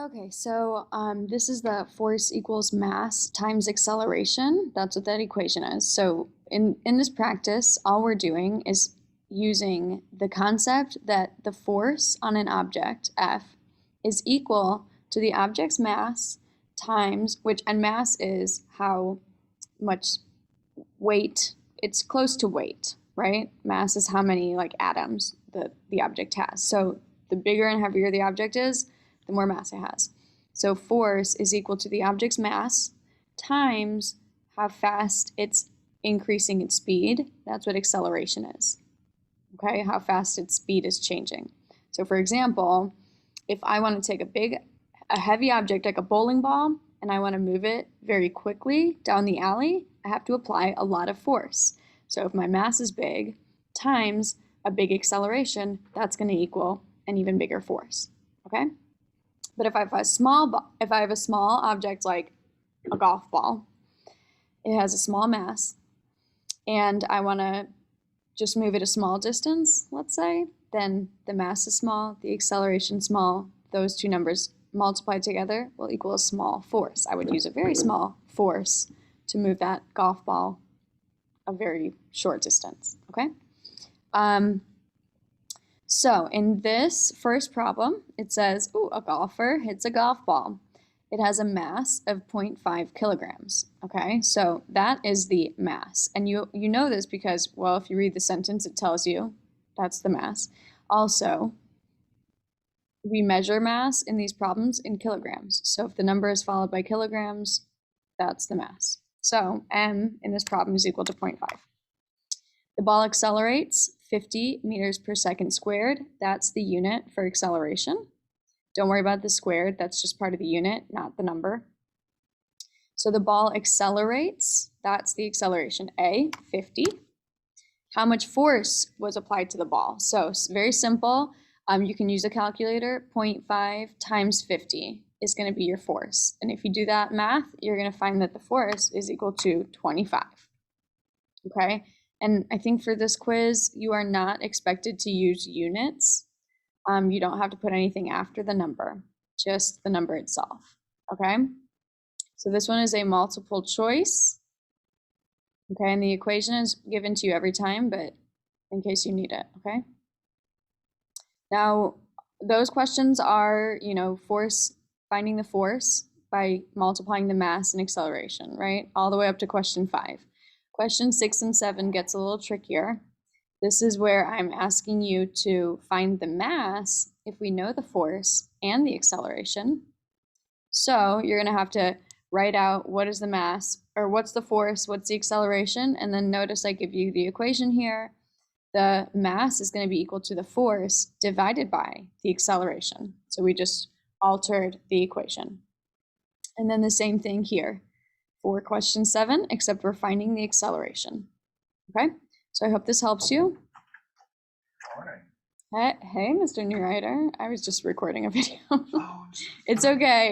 Okay, so this is the force equals mass times acceleration. That's what that equation is. So in this practice, all we're doing is using the concept that the force on an object, F, is equal to the object's mass times, and mass is how much weight, it's close to weight, right? Mass is how many like atoms the object has. So the bigger and heavier the object is, the more mass it has. So force is equal to the object's mass times how fast it's increasing its speed. That's what acceleration is. Okay, how fast its speed is changing. So for example, if I want to take a heavy object like a bowling ball and I want to move it very quickly down the alley, I have to apply a lot of force. So if my mass is big times a big acceleration, that's going to equal an even bigger force. Okay? But if I have a small object like a golf ball, it has a small mass, and I want to just move it a small distance, let's say, then the mass is small, the acceleration small, those two numbers multiplied together will equal a small force. I would use a very small force to move that golf ball a very short distance, okay? So in this first problem, it says, a golfer hits a golf ball. It has a mass of 0.5 kilograms, okay? So that is the mass. And you know this because, well, if you read the sentence, it tells you that's the mass. Also, we measure mass in these problems in kilograms. So if the number is followed by kilograms, that's the mass. So m in this problem is equal to 0.5. The ball accelerates 50 meters per second squared. That's the unit for acceleration. Don't worry about the squared. That's just part of the unit, not the number. So the ball accelerates. That's the acceleration. A, 50. How much force was applied to the ball? So very simple. You can use a calculator. 0.5 times 50 is going to be your force. And if you do that math, you're going to find that the force is equal to 25. Okay? And I think for this quiz, you are not expected to use units. You don't have to put anything after the number, just the number itself, okay? So this one is a multiple choice, okay? And the equation is given to you every time, but in case you need it, okay? Now, those questions are, finding the force by multiplying the mass and acceleration, right? All the way up to question 5. Question 6 and 7 gets a little trickier. This is where I'm asking you to find the mass if we know the force and the acceleration. So you're going to have to write out what is the mass, or what's the force, what's the acceleration, and then notice I give you the equation here. The mass is going to be equal to the force divided by the acceleration. So we just altered the equation. And then the same thing here for question 7, except we're finding the acceleration. Okay, so I hope this helps you. All right. Hey, Mr. New Writer, I was just recording a video. It's okay.